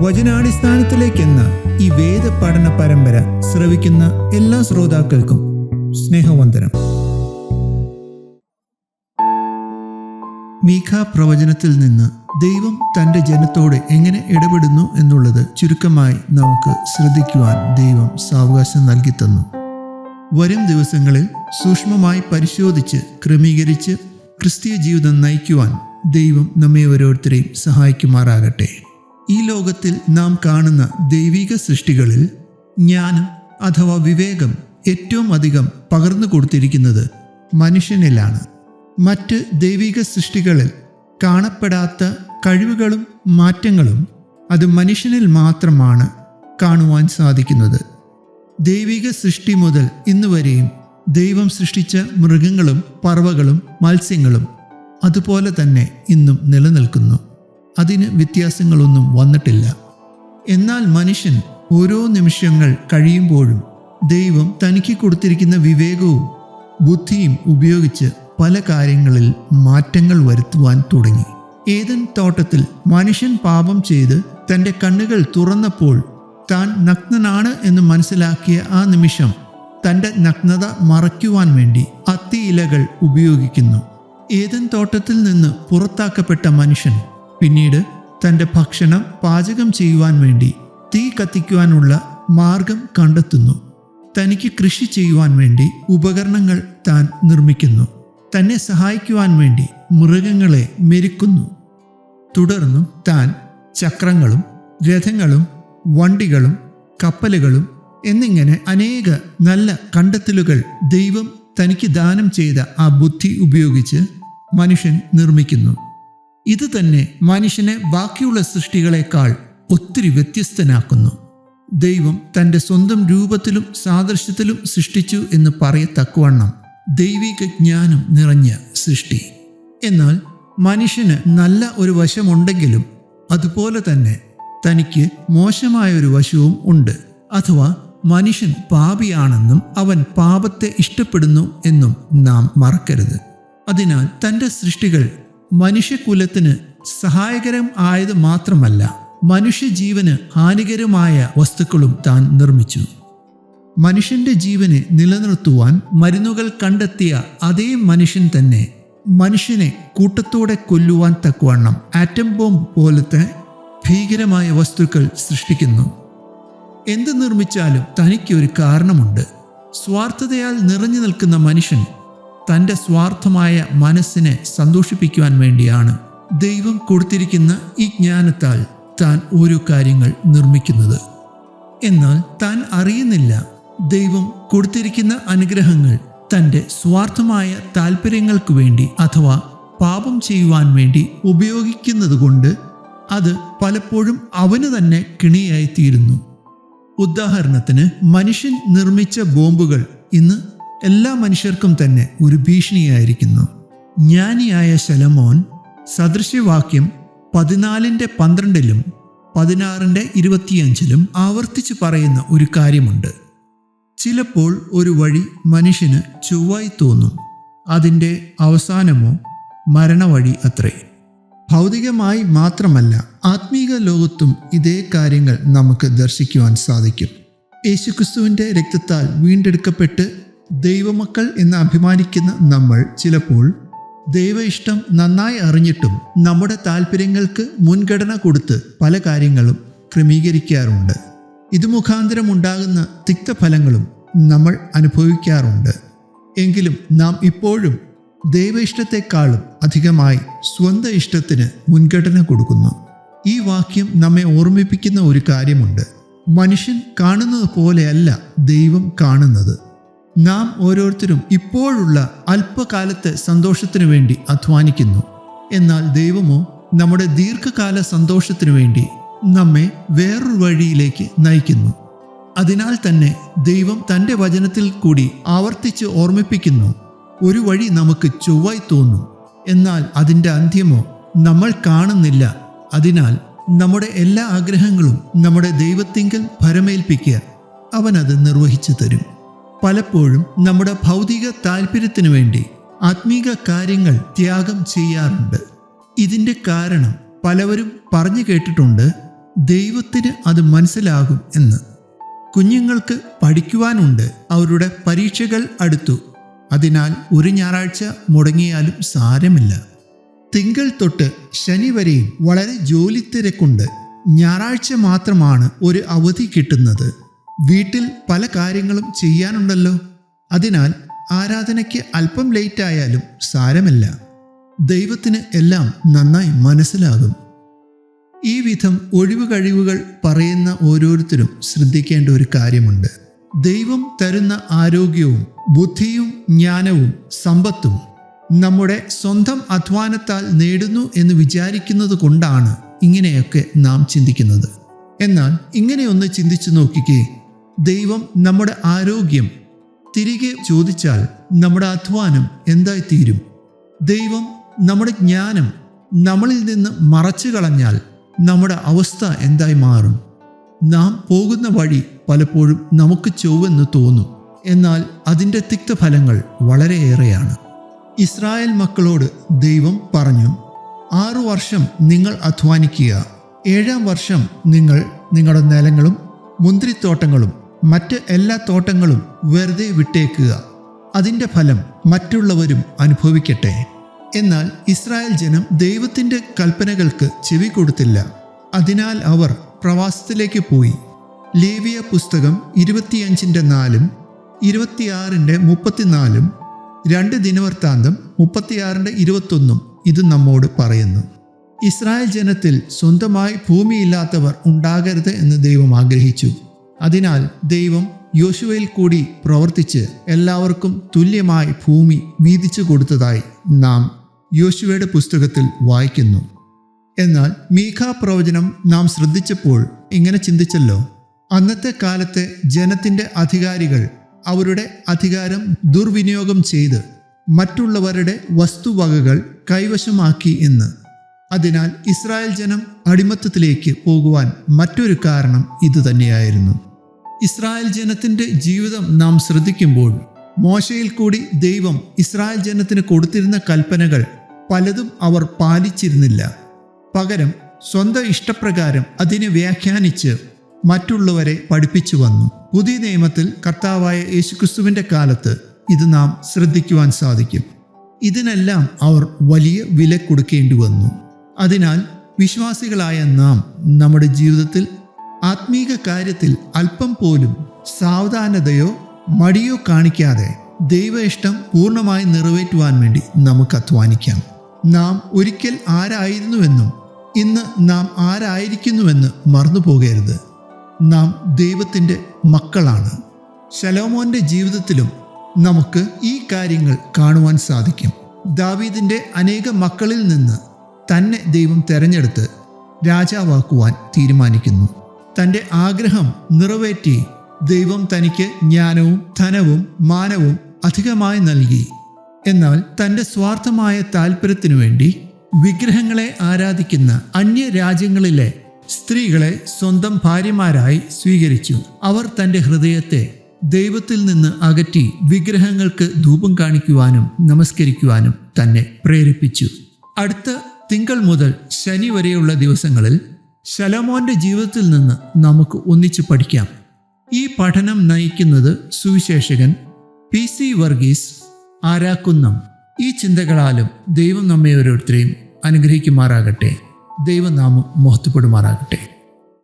വചനാടിസ്ഥാനത്തിലേക്കെന്ന ഈ വേദ പഠന പരമ്പര ശ്രവിക്കുന്ന എല്ലാ ശ്രോതാക്കൾക്കും സ്നേഹവന്ദനം. മീഖ പ്രവചനത്തിൽ നിന്ന് ദൈവം തൻ്റെ ജനത്തോട് എങ്ങനെ ഇടപെടുന്നു എന്നുള്ളത് ചുരുക്കമായി നമുക്ക് ശ്രദ്ധിക്കുവാൻ ദൈവം സാവകാശം നൽകി തന്നു. വരും ദിവസങ്ങളിൽ സൂക്ഷ്മമായി പരിശോധിച്ച് ക്രമീകരിച്ച് ക്രിസ്തീയ ജീവിതം നയിക്കുവാൻ ദൈവം നമ്മെ ഓരോരുത്തരെയും സഹായിക്കുമാറാകട്ടെ. ഈ ലോകത്തിൽ നാം കാണുന്ന ദൈവിക സൃഷ്ടികളിൽ ജ്ഞാനം അഥവാ വിവേകം ഏറ്റവും അധികം പകർന്നു കൊടുത്തിരിക്കുന്നത് മനുഷ്യനിലാണ്. മറ്റ് ദൈവിക സൃഷ്ടികളിൽ കാണപ്പെടാത്ത കഴിവുകളും മാറ്റങ്ങളും അത് മനുഷ്യനിൽ മാത്രമാണ് കാണുവാൻ സാധിക്കുന്നത്. ദൈവിക സൃഷ്ടി മുതൽ ഇന്നുവരെയും ദൈവം സൃഷ്ടിച്ച മൃഗങ്ങളും പറവകളും മത്സ്യങ്ങളും അതുപോലെ തന്നെ ഇന്നും നിലനിൽക്കുന്നു. അതിന് വ്യത്യാസങ്ങളൊന്നും വന്നിട്ടില്ല. എന്നാൽ മനുഷ്യൻ ഓരോ നിമിഷങ്ങൾ കഴിയുമ്പോഴും ദൈവം തനിക്ക് കൊടുത്തിരിക്കുന്ന വിവേകവും ബുദ്ധിയും ഉപയോഗിച്ച് പല കാര്യങ്ങളിൽ മാറ്റങ്ങൾ വരുത്തുവാൻ തുടങ്ങി. ഏദൻ തോട്ടത്തിൽ മനുഷ്യൻ പാപം ചെയ്ത് തൻ്റെ കണ്ണുകൾ തുറന്നപ്പോൾ താൻ നഗ്നനാണ് എന്ന് മനസ്സിലാക്കിയ ആ നിമിഷം തൻ്റെ നഗ്നത മറയ്ക്കുവാൻ വേണ്ടി അത്തിയിലകൾ ഉപയോഗിക്കുന്നു. ഏദൻ തോട്ടത്തിൽ നിന്ന് പുറത്താക്കപ്പെട്ട മനുഷ്യൻ പിന്നീട് തൻ്റെ ഭക്ഷണം പാചകം ചെയ്യുവാൻ വേണ്ടി തീ കത്തിക്കുവാനുള്ള മാർഗം കണ്ടെത്തുന്നു. തനിക്ക് കൃഷി ചെയ്യുവാൻ വേണ്ടി ഉപകരണങ്ങൾ താൻ നിർമ്മിക്കുന്നു. തന്നെ സഹായിക്കുവാൻ വേണ്ടി മൃഗങ്ങളെ മെരുക്കുന്നു. തുടർന്നും താൻ ചക്രങ്ങളും രഥങ്ങളും വണ്ടികളും കപ്പലുകളും എന്നിങ്ങനെ അനേക നല്ല കണ്ടെത്തലുകൾ ദൈവം തനിക്ക് ദാനം ചെയ്ത ആ ബുദ്ധി ഉപയോഗിച്ച് മനുഷ്യൻ നിർമ്മിക്കുന്നു. ഇത് തന്നെ മനുഷ്യനെ ബാക്കിയുള്ള സൃഷ്ടികളെക്കാൾ ഒത്തിരി വ്യത്യസ്തനാക്കുന്നു. ദൈവം തൻ്റെ സ്വന്തം രൂപത്തിലും സാദൃശ്യത്തിലും സൃഷ്ടിച്ചു എന്ന് പറയത്തക്കവണ്ണം ദൈവിക ജ്ഞാനം നിറഞ്ഞ സൃഷ്ടി. എന്നാൽ മനുഷ്യന് നല്ല ഒരു വശമുണ്ടെങ്കിലും അതുപോലെ തന്നെ തനിക്ക് മോശമായ ഒരു വശവും ഉണ്ട്. അഥവാ മനുഷ്യൻ പാപിയാണെന്നും അവൻ പാപത്തെ ഇഷ്ടപ്പെടുന്നു എന്നും നാം മറക്കരുത്. അതിനാൽ തൻ്റെ സൃഷ്ടികൾ മനുഷ്യകുലത്തിന് സഹായകരം ആയത് മാത്രമല്ല, മനുഷ്യജീവന് ഹാനികരമായ വസ്തുക്കളും താൻ നിർമ്മിച്ചു. മനുഷ്യന്റെ ജീവനെ നിലനിർത്തുവാൻ മരുന്നുകൾ കണ്ടെത്തിയ അതേ മനുഷ്യൻ തന്നെ മനുഷ്യനെ കൂട്ടത്തോടെ കൊല്ലുവാൻ തക്കവണ്ണം ആറ്റം ബോംബ് പോലത്തെ ഭീകരമായ വസ്തുക്കൾ സൃഷ്ടിക്കുന്നു. എന്ത് നിർമ്മിച്ചാലും തനിക്കൊരു കാരണമുണ്ട്. സ്വാർത്ഥതയാൽ നിറഞ്ഞു നിൽക്കുന്ന മനുഷ്യൻ തൻ്റെ സ്വാർത്ഥമായ മനസ്സിനെ സന്തോഷിപ്പിക്കുവാൻ വേണ്ടിയാണ് ദൈവം കൊടുത്തിരിക്കുന്ന ഈ ജ്ഞാനത്താൽ താൻ ഓരോ കാര്യങ്ങൾ നിർമ്മിക്കുന്നത്. എന്നാൽ താൻ അറിയുന്നില്ല, ദൈവം കൊടുത്തിരിക്കുന്ന അനുഗ്രഹങ്ങൾ തൻ്റെ സ്വാർത്ഥമായ താല്പര്യങ്ങൾക്ക് വേണ്ടി അഥവാ പാപം ചെയ്യുവാൻ വേണ്ടി ഉപയോഗിക്കുന്നത് കൊണ്ട് അത് പലപ്പോഴും അവന് തന്നെ കിണിയായിത്തീരുന്നു. ഉദാഹരണത്തിന്, മനുഷ്യൻ നിർമ്മിച്ച ബോംബുകൾ ഇന്ന് എല്ലാ മനുഷ്യർക്കും തന്നെ ഒരു ഭീഷണിയായിരിക്കുന്നു. ജ്ഞാനിയായ ശലോമോൻ സദൃശ്യവാക്യം 14:12 16:25 ആവർത്തിച്ച് പറയുന്ന ഒരു കാര്യമുണ്ട്. ചിലപ്പോൾ ഒരു വഴി മനുഷ്യന് ചൊവ്വായി തോന്നും, അതിൻ്റെ അവസാനമോ മരണവഴി അത്രേ. ഭൗതികമായി മാത്രമല്ല, ആത്മീക ലോകത്തും ഇതേ കാര്യങ്ങൾ നമുക്ക് ദർശിക്കുവാൻ സാധിക്കും. യേശുക്രിസ്തുവിൻ്റെ രക്തത്താൽ വീണ്ടെടുക്കപ്പെട്ട് ദൈവമക്കൾ എന്ന് അഭിമാനിക്കുന്ന നമ്മൾ ചിലപ്പോൾ ദൈവ ഇഷ്ടം നന്നായി അറിഞ്ഞിട്ടും നമ്മുടെ താല്പര്യങ്ങൾക്ക് മുൻഗണന കൊടുത്ത് പല കാര്യങ്ങളും ക്രമീകരിക്കാറുണ്ട്. ഇത് മുഖാന്തരം ഉണ്ടാകുന്ന തിക്തഫലങ്ങളും നമ്മൾ അനുഭവിക്കാറുണ്ട്. എങ്കിലും നാം ഇപ്പോഴും ദൈവ ഇഷ്ടത്തെക്കാളും അധികമായി സ്വന്തം ഇഷ്ടത്തിന് മുൻഗണന കൊടുക്കുന്നു. ഈ വാക്യം നമ്മെ ഓർമ്മിപ്പിക്കുന്ന ഒരു കാര്യമുണ്ട്. മനുഷ്യൻ കാണുന്നത് പോലെയല്ല ദൈവം കാണുന്നത്. നാം ഓരോരുത്തരും ഇപ്പോഴുള്ള അല്പകാലത്തെ സന്തോഷത്തിനു വേണ്ടി അധ്വാനിക്കുന്നു. എന്നാൽ ദൈവമോ നമ്മുടെ ദീർഘകാല സന്തോഷത്തിനു വേണ്ടി നമ്മെ വേറൊരു വഴിയിലേക്ക് നയിക്കുന്നു. അതിനാൽ തന്നെ ദൈവം തൻ്റെ വചനത്തിൽ കൂടി ആവർത്തിച്ച് ഓർമ്മിപ്പിക്കുന്നു, ഒരു വഴി നമുക്ക് ചൊവ്വായി തോന്നും, എന്നാൽ അതിൻ്റെ അന്ത്യമോ നമ്മൾ കാണുന്നില്ല. അതിനാൽ നമ്മുടെ എല്ലാ ആഗ്രഹങ്ങളും നമ്മുടെ ദൈവത്തിങ്കൽ ഭരമേൽപ്പിക്കുക, അവനത് നിർവഹിച്ചു തരും. പലപ്പോഴും നമ്മുടെ ഭൗതിക താല്പര്യത്തിനു വേണ്ടി ആത്മീക കാര്യങ്ങൾ ത്യാഗം ചെയ്യാറുണ്ട്. ഇതിൻ്റെ കാരണം പലവരും പറഞ്ഞു കേട്ടിട്ടുണ്ട്, ദൈവത്തിന് അത് മനസ്സിലാകും എന്ന്. കുഞ്ഞുങ്ങൾക്ക് പഠിക്കുവാനുണ്ട്. അവരുടെ പരീക്ഷകൾ അടുത്തു. അതിനാൽ ഒരു ഞായറാഴ്ച മുടങ്ങിയാലും സാരമില്ല. തിങ്കൾ തൊട്ട് ശനി വരെയും വളരെ ജോലി തിരക്കുണ്ട്. ഞായറാഴ്ച മാത്രമാണ് ഒരു അവധി കിട്ടുന്നത്. വീട്ടിൽ പല കാര്യങ്ങളും ചെയ്യാനുണ്ടല്ലോ. അതിനാൽ ആരാധനയ്ക്ക് അല്പം ലേറ്റായാലും സാരമില്ല. ദൈവത്തിന് എല്ലാം നന്നായി മനസ്സിലാകും. ഈ വിധം ഒഴിവ് കഴിവുകൾ പറയുന്ന ഓരോരുത്തരും ശ്രദ്ധിക്കേണ്ട ഒരു കാര്യമുണ്ട്. ദൈവം തരുന്ന ആരോഗ്യവും ബുദ്ധിയും ജ്ഞാനവും സമ്പത്തും നമ്മുടെ സ്വന്തം അധ്വാനത്താൽ നേടുന്നു എന്ന് വിചാരിക്കുന്നത് കൊണ്ടാണ് ഇങ്ങനെയൊക്കെ നാം ചിന്തിക്കുന്നത്. എന്നാൽ ഇങ്ങനെയൊന്ന് ചിന്തിച്ചു നോക്കിക്കേ, ദൈവം നമ്മുടെ ആരോഗ്യം തിരികെ ചോദിച്ചാൽ നമ്മുടെ അധ്വാനം എന്തായിത്തീരും? ദൈവം നമ്മുടെ ജ്ഞാനം നമ്മളിൽ നിന്ന് മറച്ചു കളഞ്ഞാൽ നമ്മുടെ അവസ്ഥ എന്തായി മാറും? നാം പോകുന്ന വഴി പലപ്പോഴും നമുക്ക് ചൊവ്വെന്ന് തോന്നും. എന്നാൽ അതിൻ്റെ തിക്തഫലങ്ങൾ വളരെയേറെയാണ്. ഇസ്രായേൽ മക്കളോട് ദൈവം പറഞ്ഞു, 6 വർഷം നിങ്ങൾ അധ്വാനിക്കുക. 7-ാം വർഷം നിങ്ങൾ നിങ്ങളുടെ നിലങ്ങളും മുന്തിരിത്തോട്ടങ്ങളും മറ്റ് എല്ലാ തോട്ടങ്ങളും വെറുതെ വിട്ടേക്കുക. അതിൻ്റെ ഫലം മറ്റുള്ളവരും അനുഭവിക്കട്ടെ. എന്നാൽ ഇസ്രായേൽ ജനം ദൈവത്തിൻ്റെ കൽപ്പനകൾക്ക് ചെവി കൊടുത്തില്ല. അതിനാൽ അവർ പ്രവാസത്തിലേക്ക് പോയി. ലേവ്യ പുസ്തകം 25:4, 26:34, 2 ദിനവൃത്താന്തം 36:21 ഇത് നമ്മോട് പറയുന്നു. ഇസ്രായേൽ ജനത്തിൽ സ്വന്തമായി ഭൂമിയില്ലാത്തവർ ഉണ്ടാകരുത് എന്ന് ദൈവം ആഗ്രഹിച്ചു. അതിനാൽ ദൈവം യോശുവയിൽ കൂടി പ്രവർത്തിച്ച് എല്ലാവർക്കും തുല്യമായി ഭൂമി വീതിച്ചു കൊടുത്തതായി നാം യോശുവയുടെ പുസ്തകത്തിൽ വായിക്കുന്നു. എന്നാൽ മീഖാ പ്രവചനം നാം ശ്രദ്ധിച്ചപ്പോൾ ഇങ്ങനെ ചിന്തിച്ചല്ലോ, അന്നത്തെ കാലത്തെ ജനത്തിൻ്റെ അധികാരികൾ അവരുടെ അധികാരം ദുർവിനിയോഗം ചെയ്ത് മറ്റുള്ളവരുടെ വസ്തുവകകൾ കൈവശമാക്കി എന്ന്. അതിനാൽ ഇസ്രായേൽ ജനം അടിമത്തത്തിലേക്ക് പോകുവാൻ മറ്റൊരു കാരണം ഇതുതന്നെയായിരുന്നു. ഇസ്രായേൽ ജനത്തിൻ്റെ ജീവിതം നാം ശ്രദ്ധിക്കുമ്പോൾ മോശയിൽ കൂടി ദൈവം ഇസ്രായേൽ ജനത്തിന് കൊടുത്തിരുന്ന കൽപ്പനകൾ പലതും അവർ പാലിച്ചിരുന്നില്ല. പകരം സ്വന്തം ഇഷ്ടപ്രകാരം അതിനെ വ്യാഖ്യാനിച്ച് മറ്റുള്ളവരെ പഠിപ്പിച്ചു വന്നു. പുതിയ നിയമത്തിൽ കർത്താവായ യേശുക്രിസ്തുവിൻ്റെ കാലത്ത് ഇത് നാം ശ്രദ്ധിക്കുവാൻ സാധിക്കും. ഇതിനെല്ലാം അവർ വലിയ വില കൊടുക്കേണ്ടി വന്നു. അതിനാൽ വിശ്വാസികളായ നാം നമ്മുടെ ജീവിതത്തിൽ ആത്മീക കാര്യത്തിൽ അല്പം പോലും സാവധാനതയോ മടിയോ കാണിക്കാതെ ദൈവ ഇഷ്ടം പൂർണ്ണമായി നിറവേറ്റുവാൻ വേണ്ടി നമുക്ക് അധ്വാനിക്കാം. നാം ഒരിക്കൽ ആരായിരുന്നുവെന്നും ഇന്ന് നാം ആരായിരിക്കുന്നുവെന്ന് മറന്നു പോകരുത്. നാം ദൈവത്തിൻ്റെ മക്കളാണ്. ശലോമോന്റെ ജീവിതത്തിലും നമുക്ക് ഈ കാര്യങ്ങൾ കാണുവാൻ സാധിക്കും. ദാവീദിൻ്റെ അനേക മക്കളിൽ നിന്ന് തന്നെ ദൈവം തെരഞ്ഞെടുത്ത് രാജാവാക്കുവാൻ തീരുമാനിക്കുന്നു. തൻ്റെ ആഗ്രഹം നിറവേറ്റി ദൈവം തനിക്ക് ജ്ഞാനവും ധനവും മാനവും അധികമായി നൽകി. എന്നാൽ തൻ്റെ സ്വാർത്ഥമായ താല്പര്യത്തിനു വേണ്ടി വിഗ്രഹങ്ങളെ ആരാധിക്കുന്ന അന്യരാജ്യങ്ങളിലെ സ്ത്രീകളെ സ്വന്തം ഭാര്യമാരായി സ്വീകരിച്ചു. അവർ തൻ്റെ ഹൃദയത്തെ ദൈവത്തിൽ നിന്ന് അകറ്റി വിഗ്രഹങ്ങൾക്ക് ധൂപം കാണിക്കുവാനും നമസ്കരിക്കുവാനും തന്നെ പ്രേരിപ്പിച്ചു. അടുത്ത തിങ്കൾ മുതൽ ശനി വരെയുള്ള ദിവസങ്ങളിൽ ശലോമോന്റെ ജീവിതത്തിൽ നിന്ന് നമുക്ക് ഒന്നിച്ചു പഠിക്കാം. ഈ പഠനം നയിക്കുന്നത് സുവിശേഷകൻ PC വർഗീസ് ആരാക്കുന്നം. ഈ ചിന്തകളാലും ദൈവം നമ്മെ ഓരോരുത്തരെയും അനുഗ്രഹിക്കുമാറാകട്ടെ. ദൈവനാമം മഹത്വപ്പെടുമാറാകട്ടെ.